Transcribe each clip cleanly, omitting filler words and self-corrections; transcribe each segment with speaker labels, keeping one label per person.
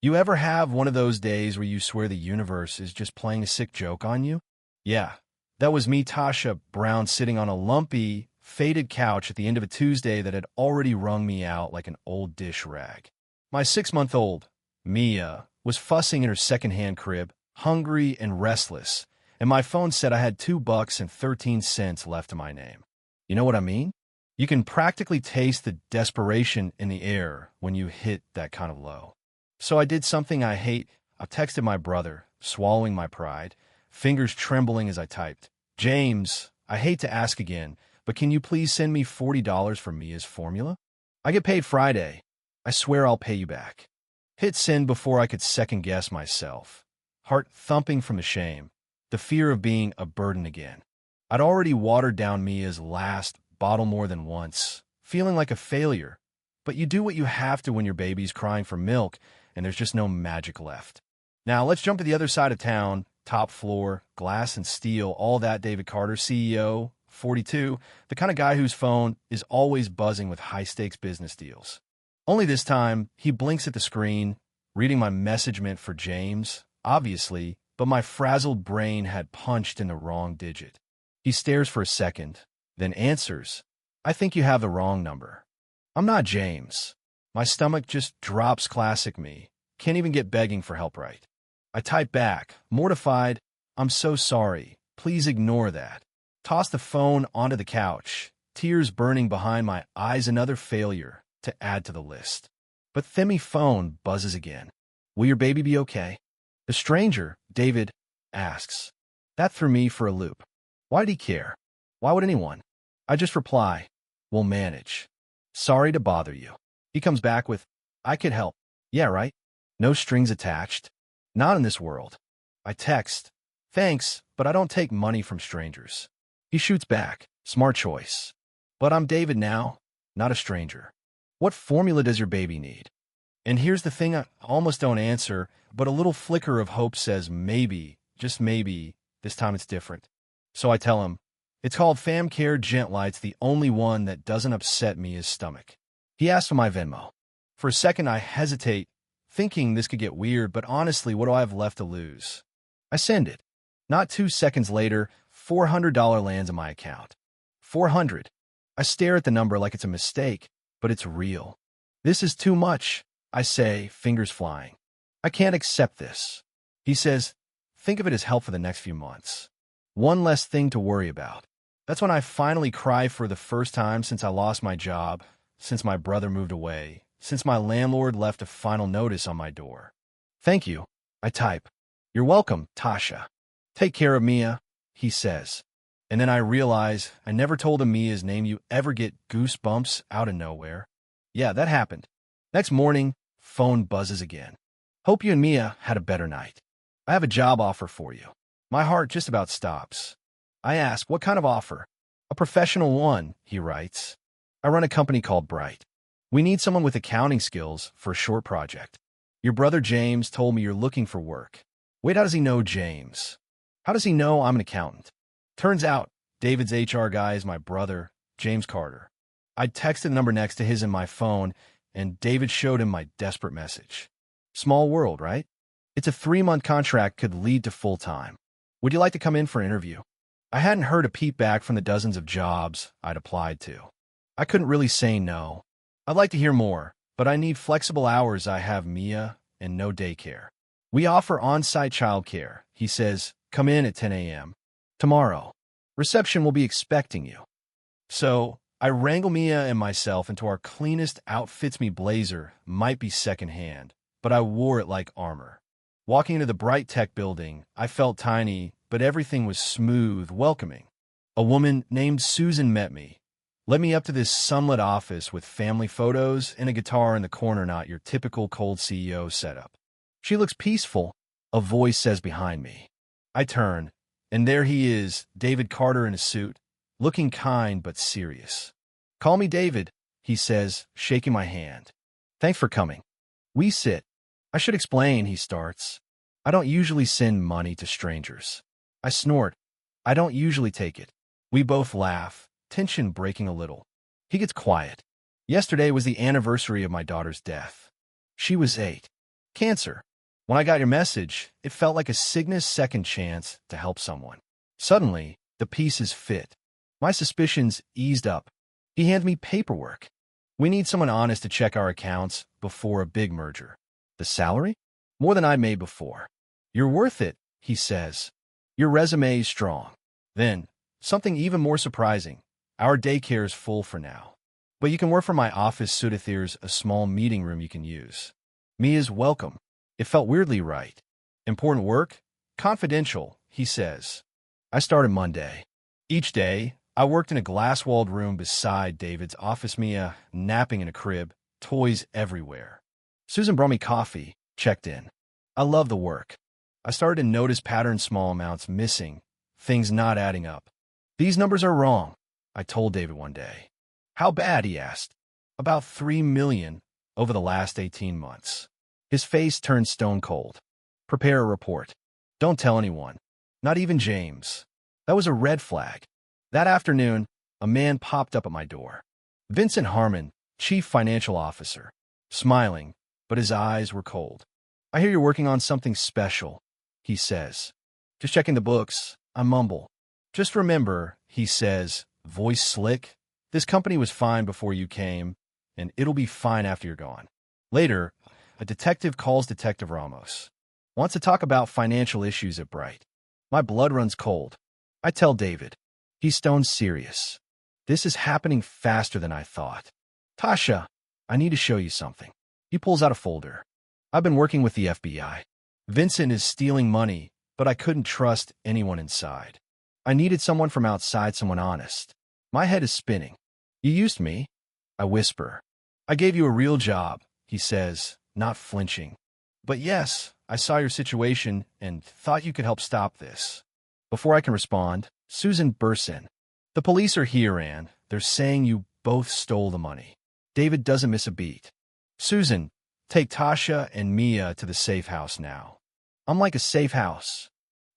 Speaker 1: You ever have one of those days where you swear the universe is just playing a sick joke on you? Yeah, that was me, Tasha Brown, sitting on a lumpy, faded couch at the end of a Tuesday that had already wrung me out like an old dish rag. My 6-month-old, Mia, was fussing in her secondhand crib, hungry and restless, and my phone said I had $2.13 left to my name. You know what I mean? You can practically taste the desperation in the air when you hit that kind of low. So I did something I hate. I texted my brother, swallowing my pride, fingers trembling as I typed. James, I hate to ask again, but can you please send me $40 for Mia's formula? I get paid Friday. I swear I'll pay you back. Hit send before I could second-guess myself. Heart thumping from the shame, the fear of being a burden again. I'd already watered down Mia's last bottle more than once, feeling like a failure. But you do what you have to when your baby's crying for milk, and there's just no magic left. Now, let's jump to the other side of town, top floor, glass and steel, all that. David Carter, CEO, 42, the kind of guy whose phone is always buzzing with high-stakes business deals. Only this time, he blinks at the screen, reading my message meant for James, obviously, but my frazzled brain had punched in the wrong digit. He stares for a second, then answers, I think you have the wrong number. I'm not James. My stomach just drops. Classic me. Can't even get begging for help right. I type back, mortified, I'm so sorry. Please ignore that. Toss the phone onto the couch, tears burning behind my eyes. Another failure to add to the list. But Themmy phone buzzes again. Will your baby be okay? The stranger, David, asks. That threw me for a loop. Why'd he care? Why would anyone? I just reply, we'll manage. Sorry to bother you. He comes back with, I could help. Yeah, right? No strings attached. Not in this world. I text, thanks, but I don't take money from strangers. He shoots back, smart choice. But I'm David now, not a stranger. What formula does your baby need? And here's the thing, I almost don't answer, but a little flicker of hope says maybe, just maybe, this time it's different. So I tell him, it's called FamCare Gently. It's the only one that doesn't upset me his stomach. He asks for my Venmo. For a second, I hesitate, thinking this could get weird, but honestly, what do I have left to lose? I send it. Not 2 seconds later, $400 lands in my account. 400. I stare at the number like it's a mistake, but it's real. This is too much, I say, fingers flying. I can't accept this. He says, think of it as help for the next few months. One less thing to worry about. That's when I finally cry for the first time since I lost my job, since my brother moved away, since my landlord left a final notice on my door. Thank you, I type. You're welcome, Tasha. Take care of Mia, he says. And then I realize I never told him Mia's name. You ever get goosebumps out of nowhere? Yeah, that happened. Next morning, phone buzzes again. Hope you and Mia had a better night. I have a job offer for you. My heart just about stops. I ask, what kind of offer? A professional one, he writes. I run a company called Bright. We need someone with accounting skills for a short project. Your brother James told me you're looking for work. Wait, how does he know James? How does he know I'm an accountant? Turns out, David's HR guy is my brother, James Carter. I texted the number next to his in my phone, and David showed him my desperate message. Small world, right? It's a 3-month contract, could lead to full-time. Would you like to come in for an interview? I hadn't heard a peep back from the dozens of jobs I'd applied to. I couldn't really say no. I'd like to hear more, but I need flexible hours. I have Mia and no daycare. We offer on-site childcare. He says, come in at 10 a.m. tomorrow. Reception will be expecting you. So I wrangle Mia and myself into our cleanest outfits. Me blazer might be secondhand, but I wore it like armor. Walking into the Bright Tech building, I felt tiny, but everything was smooth, welcoming. A woman named Susan met me, led me up to this sunlit office with family photos and a guitar in the corner, not your typical cold CEO setup. She looks peaceful, a voice says behind me. I turn, and there he is, David Carter in a suit, looking kind but serious. Call me David, he says, shaking my hand. Thanks for coming. We sit. I should explain, he starts. I don't usually send money to strangers. I snort. I don't usually take it. We both laugh, tension breaking a little. He gets quiet. Yesterday was the anniversary of my daughter's death. She was 8. Cancer. When I got your message, it felt like a Cygnus second chance to help someone. Suddenly, the pieces fit. My suspicions eased up. He handed me paperwork. We need someone honest to check our accounts before a big merger. The salary? More than I'd made before. You're worth it, he says. Your resume is strong. Then, something even more surprising. Our daycare is full for now. But you can work from my office so that there's a small meeting room you can use. Mia's welcome. It felt weirdly right. Important work? Confidential, he says. I started Monday. Each day, I worked in a glass-walled room beside David's office, Mia napping in a crib, toys everywhere. Susan brought me coffee, checked in. I love the work. I started to notice patterns, small amounts missing, things not adding up. These numbers are wrong, I told David one day. How bad, he asked. About 3 million over the last 18 months. His face turned stone cold. Prepare a report. Don't tell anyone. Not even James. That was a red flag. That afternoon, a man popped up at my door. Vincent Harmon, Chief Financial Officer. Smiling, but his eyes were cold. I hear you're working on something special, he says. Just checking the books, I mumble. Just remember, he says, voice slick, this company was fine before you came, and it'll be fine after you're gone. Later, a detective calls Detective Ramos. Wants to talk about financial issues at Bright. My blood runs cold. I tell David. He's stone serious. This is happening faster than I thought. Tasha, I need to show you something. He pulls out a folder. I've been working with the FBI. Vincent is stealing money, but I couldn't trust anyone inside. I needed someone from outside, someone honest. My head is spinning. You used me, I whisper. I gave you a real job, he says, not flinching. But yes, I saw your situation and thought you could help stop this. Before I can respond, Susan bursts in. The police are here, Anne. They're saying you both stole the money. David doesn't miss a beat. Susan, take Tasha and Mia to the safe house now. I'm like a safe house.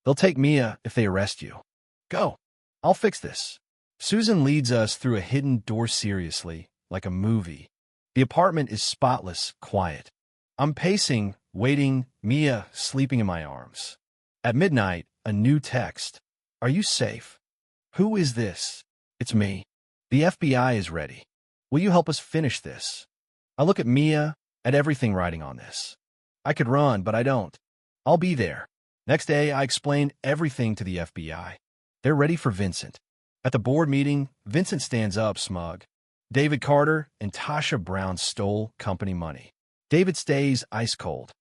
Speaker 1: They'll take Mia if they arrest you. Go. I'll fix this. Susan leads us through a hidden door seriously, like a movie. The apartment is spotless, quiet. I'm pacing, waiting, Mia sleeping in my arms. At midnight, a new text. Are you safe? Who is this? It's me. The FBI is ready. Will you help us finish this? I look at Mia, at everything riding on this. I could run, but I don't. I'll be there. Next day, I explain everything to the FBI. They're ready for Vincent. At the board meeting, Vincent stands up, smug. David Carter and Tasha Brown stole company money. David stays ice cold.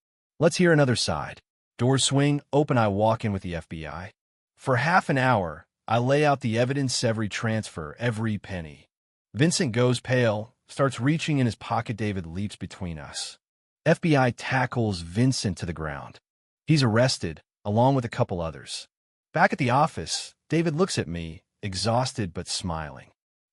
Speaker 1: Let's hear another side. Doors swing open. I walk in with the FBI. For half an hour, I lay out the evidence, every transfer, every penny. Vincent goes pale, starts reaching in his pocket. David leaps between us. FBI tackles Vincent to the ground. He's arrested, along with a couple others. Back at the office, David looks at me, exhausted but smiling.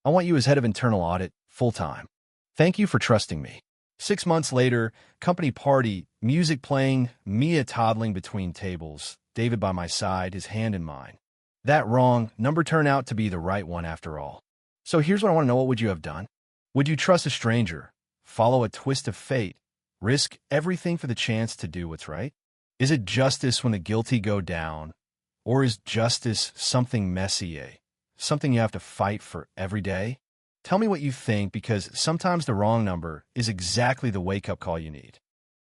Speaker 1: I want you as head of internal audit, full-time. Thank you for trusting me. 6 months later, company party, music playing, Mia toddling between tables, David by my side, his hand in mine. That wrong number turned out to be the right one after all. So here's what I want to know. What would you have done? Would you trust a stranger, follow a twist of fate, risk everything for the chance to do what's right? Is it justice when the guilty go down? Or is justice something messy, something you have to fight for every day? Tell me what you think, because sometimes the wrong number is exactly the wake-up call you need.